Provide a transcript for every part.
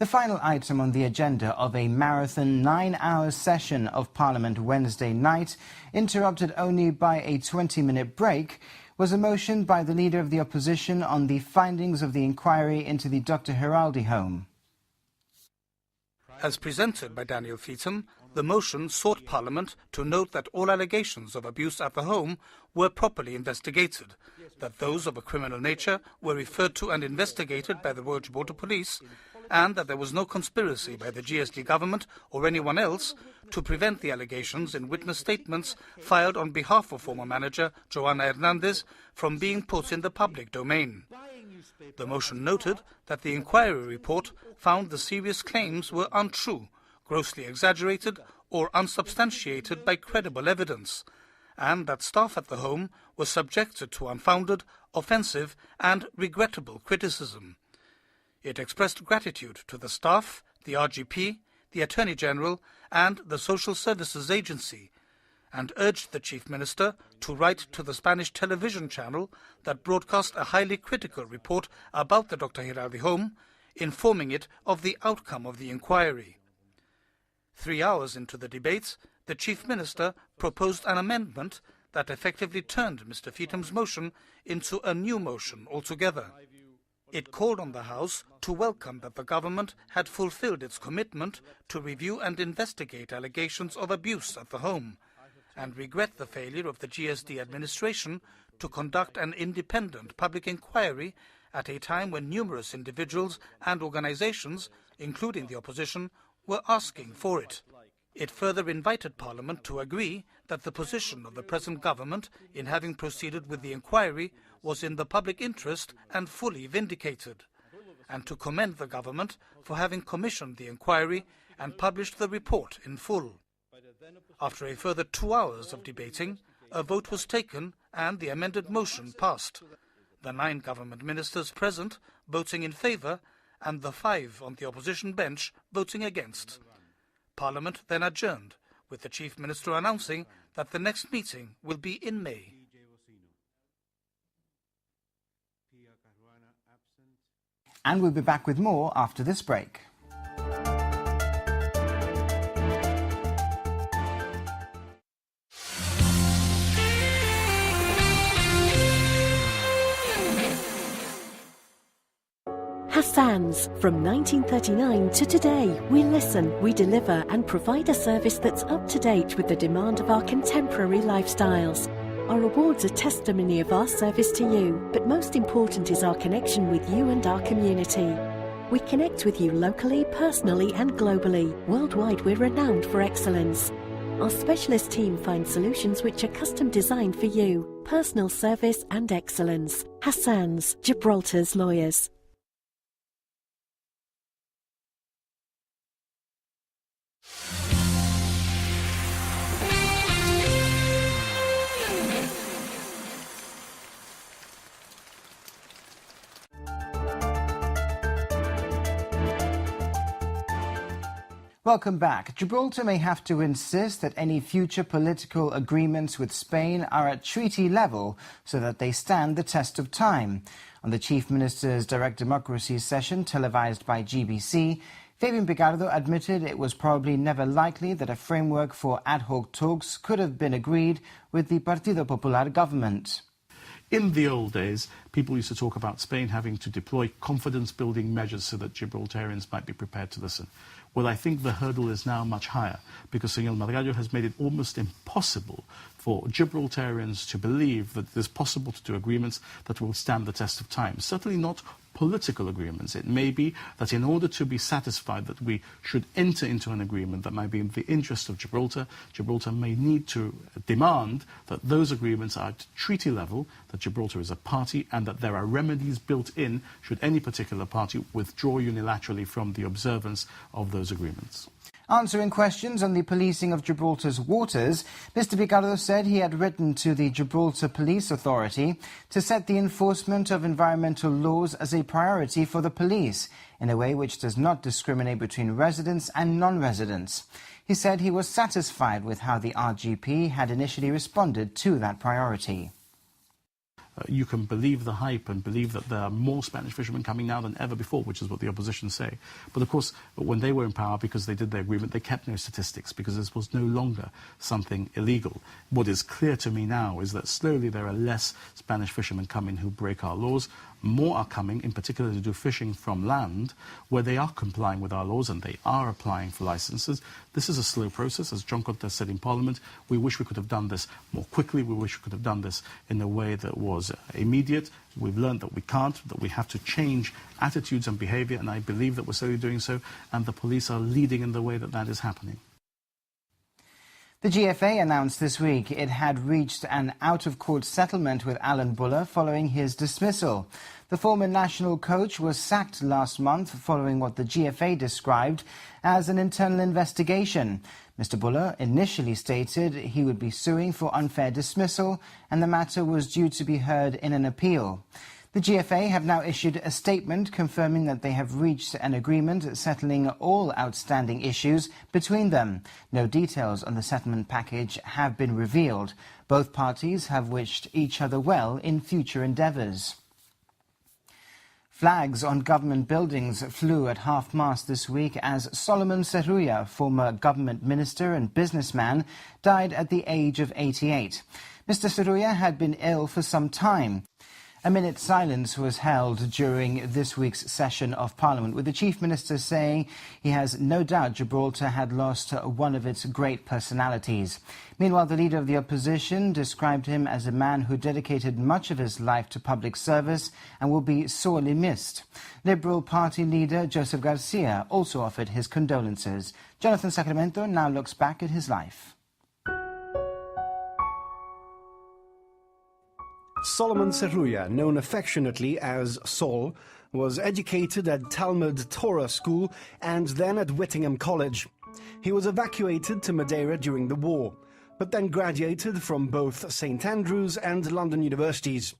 The final item on the agenda of a marathon 9-hour session of Parliament Wednesday night, interrupted only by a 20-minute break, was a motion by the Leader of the Opposition on the findings of the inquiry into the Dr. Hiraldi home. As presented by Daniel Feetham, the motion sought Parliament to note that all allegations of abuse at the home were properly investigated, that those of a criminal nature were referred to and investigated by the Royal Gibraltar Police, and that there was no conspiracy by the GSD government or anyone else to prevent the allegations in witness statements filed on behalf of former manager Joana Hernandez from being put in the public domain. The motion noted that the inquiry report found the serious claims were untrue, grossly exaggerated or unsubstantiated by credible evidence, and that staff at the home were subjected to unfounded, offensive and regrettable criticism. It expressed gratitude to the staff, the RGP, the Attorney General and the Social Services Agency, and urged the Chief Minister to write to the Spanish television channel that broadcast a highly critical report about the Dr. Hiraldi home, informing it of the outcome of the inquiry. 3 hours into the debates, the Chief Minister proposed an amendment that effectively turned Mr. Feetham's motion into a new motion altogether. It called on the House to welcome that the government had fulfilled its commitment to review and investigate allegations of abuse at the home, and regret the failure of the GSD administration to conduct an independent public inquiry at a time when numerous individuals and organizations, including the opposition, were asking for it. It further invited Parliament to agree that the position of the present government in having proceeded with the inquiry was in the public interest and fully vindicated, and to commend the government for having commissioned the inquiry and published the report in full. After a further 2 hours of debating, a vote was taken and the amended motion passed, the 9 government ministers present voting in favour and the 5 on the opposition bench voting against. Parliament then adjourned, with the Chief Minister announcing that the next meeting will be in May. And we'll be back with more after this break. Hassan's. From 1939 to today, we listen, we deliver and provide a service that's up to date with the demand of our contemporary lifestyles. Our awards are testimony of our service to you, but most important is our connection with you and our community. We connect with you locally, personally and globally. Worldwide, we're renowned for excellence. Our specialist team finds solutions which are custom designed for you. Personal service and excellence. Hassan's, Gibraltar's lawyers. Welcome back. Gibraltar may have to insist that any future political agreements with Spain are at treaty level so that they stand the test of time. On the Chief Minister's Direct Democracy session televised by GBC, Fabian Picardo admitted it was probably never likely that a framework for ad hoc talks could have been agreed with the Partido Popular government. In the old days, people used to talk about Spain having to deploy confidence-building measures so that Gibraltarians might be prepared to listen. Well, I think the hurdle is now much higher because Señor Margallo has made it almost impossible for Gibraltarians to believe that it is possible to do agreements that will stand the test of time. Certainly not political agreements. It may be that in order to be satisfied that we should enter into an agreement that might be in the interest of Gibraltar, Gibraltar may need to demand that those agreements are at treaty level, that Gibraltar is a party, and that there are remedies built in should any particular party withdraw unilaterally from the observance of those agreements. Answering questions on the policing of Gibraltar's waters, Mr. Picardo said he had written to the Gibraltar Police Authority to set the enforcement of environmental laws as a priority for the police, in a way which does not discriminate between residents and non-residents. He said he was satisfied with how the RGP had initially responded to that priority. you can believe the hype and believe that there are more Spanish fishermen coming now than ever before, which is what the opposition say. But of course, when they were in power, because they did their agreement, they kept no statistics, because this was no longer something illegal. What is clear to me now is that slowly there are less Spanish fishermen coming who break our laws. More are coming, in particular to do fishing from land, where they are complying with our laws and they are applying for licenses. This is a slow process, as John Cortes said in Parliament. We wish we could have done this more quickly. We wish we could have done this in a way that was immediate. We've learned that we can't, that we have to change attitudes and behaviour, and I believe that we're slowly doing so, and the police are leading in the way that that is happening. The GFA announced this week it had reached an out-of-court settlement with Alan Buller following his dismissal. The former national coach was sacked last month following what the GFA described as an internal investigation. Mr. Buller initially stated he would be suing for unfair dismissal, and the matter was due to be heard in an appeal. The GFA have now issued a statement confirming that they have reached an agreement settling all outstanding issues between them. No details on the settlement package have been revealed. Both parties have wished each other well in future endeavours. Flags on government buildings flew at half-mast this week as Solomon Seruya, former government minister and businessman, died at the age of 88. Mr. Seruya had been ill for some time. A minute's silence was held during this week's session of Parliament, with the Chief Minister saying he has no doubt Gibraltar had lost one of its great personalities. Meanwhile, the Leader of the Opposition described him as a man who dedicated much of his life to public service and will be sorely missed. Liberal Party leader Joseph Garcia also offered his condolences. Jonathan Sacramento now looks back at his life. Solomon Seruya, known affectionately as Sol, was educated at Talmud Torah School and then at Whittingham College. He was evacuated to Madeira during the war, but then graduated from both St Andrews and London universities.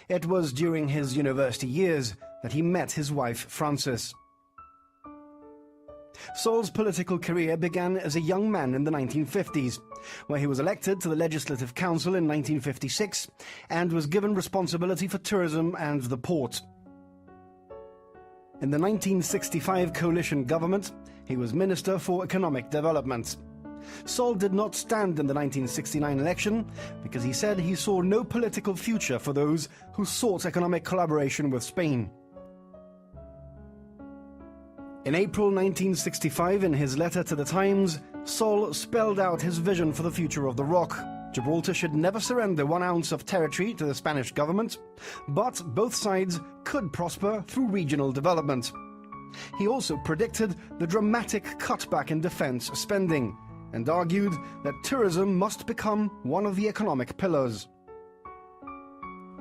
It was during his university years that he met his wife Frances. Sol's political career began as a young man in the 1950s, where he was elected to the Legislative Council in 1956 and was given responsibility for tourism and the port. In the 1965 coalition government, he was Minister for Economic Development. Sol did not stand in the 1969 election because he said he saw no political future for those who sought economic collaboration with Spain. In April 1965, in his letter to the Times, Sol spelled out his vision for the future of the Rock. Gibraltar should never surrender 1 ounce of territory to the Spanish government, but both sides could prosper through regional development. He also predicted the dramatic cutback in defence spending and argued that tourism must become one of the economic pillars.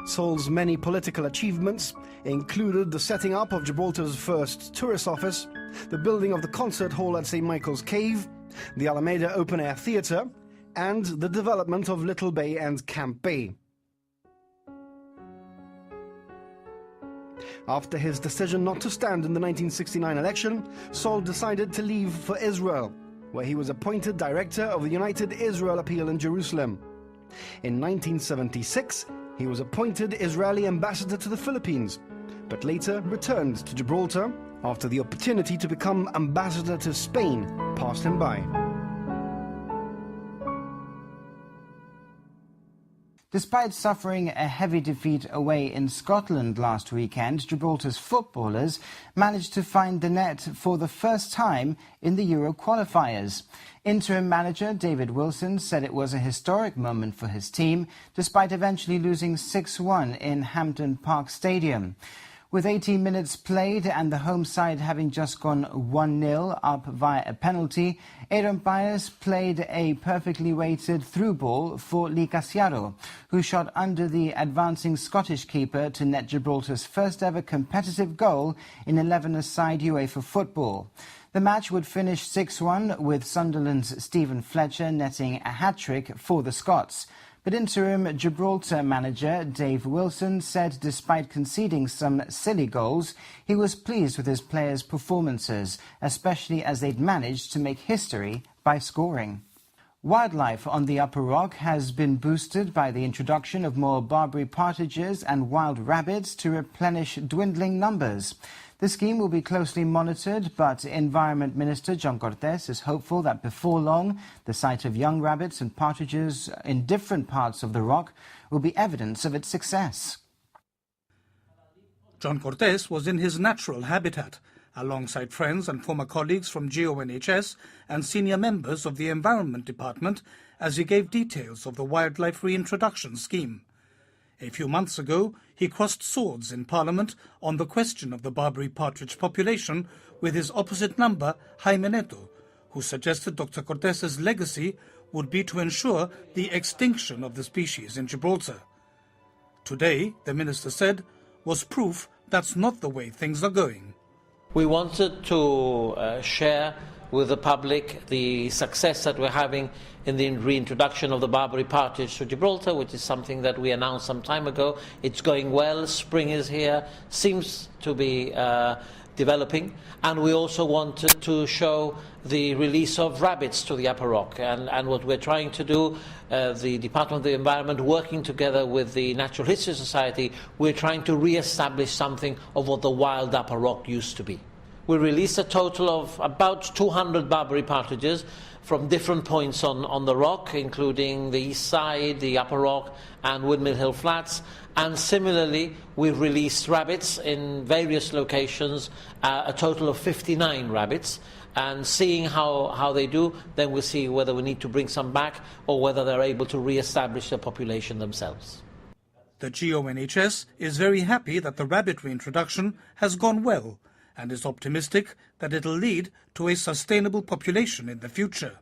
Sol's many political achievements included the setting up of Gibraltar's first tourist office, the building of the concert hall at St Michael's Cave, the Alameda Open Air Theatre, and the development of Little Bay and Camp Bay. After his decision not to stand in the 1969 election, Sol decided to leave for Israel, where he was appointed director of the United Israel Appeal in Jerusalem. In 1976, he was appointed Israeli ambassador to the Philippines, but later returned to Gibraltar after the opportunity to become ambassador to Spain passed him by. Despite suffering a heavy defeat away in Scotland last weekend, Gibraltar's footballers managed to find the net for the first time in the Euro qualifiers. Interim manager David Wilson said it was a historic moment for his team, despite eventually losing 6-1 in Hampden Park Stadium. With 18 minutes played and the home side having just gone 1-0 up via a penalty, Aaron Byers played a perfectly weighted through ball for Lee Casiaro, who shot under the advancing Scottish keeper to net Gibraltar's first ever competitive goal in 11-a-side UEFA football. The match would finish 6-1 with Sunderland's Stephen Fletcher netting a hat-trick for the Scots. But interim Gibraltar manager Dave Wilson said despite conceding some silly goals, he was pleased with his players' performances, especially as they'd managed to make history by scoring. Wildlife on the Upper Rock has been boosted by the introduction of more Barbary partridges and wild rabbits to replenish dwindling numbers. The scheme will be closely monitored, but Environment Minister John Cortes is hopeful that before long, the sight of young rabbits and partridges in different parts of the rock will be evidence of its success. John Cortes was in his natural habitat, alongside friends and former colleagues from GONHS and senior members of the Environment Department, as he gave details of the Wildlife Reintroduction scheme. A few months ago, he crossed swords in Parliament on the question of the Barbary partridge population with his opposite number, Jaime Neto, who suggested Dr. Cortes's legacy would be to ensure the extinction of the species in Gibraltar. Today, the minister said, was proof that's not the way things are going. We wanted to share with the public the success that we're having in the reintroduction of the Barbary partridge to Gibraltar, which is something that we announced some time ago. It's going well, spring is here, seems to be developing, and we also wanted to show the release of rabbits to the Upper Rock, and what we're trying to do, the Department of the Environment working together with the Natural History Society, we're trying to re-establish something of what the wild Upper Rock used to be. We released a total of about 200 Barbary partridges from different points on the rock, including the east side, the Upper Rock and Windmill Hill Flats. And similarly, we've released rabbits in various locations, a total of 59 rabbits. And seeing how they do, then we'll see whether we need to bring some back or whether they're able to re-establish the population themselves. The GONHS is very happy that the rabbit reintroduction has gone well, and is optimistic that it'll lead to a sustainable population in the future.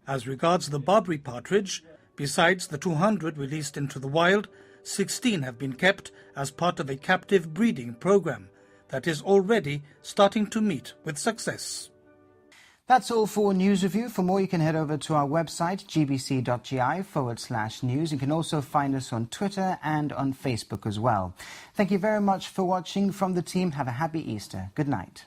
As regards the Barbary partridge, besides the 200 released into the wild, 16 have been kept as part of a captive breeding program that is already starting to meet with success. That's all for News Review. For more, you can head over to our website, gbc.gi/news. You can also find us on Twitter and on Facebook as well. Thank you very much for watching. From the team, have a happy Easter. Good night.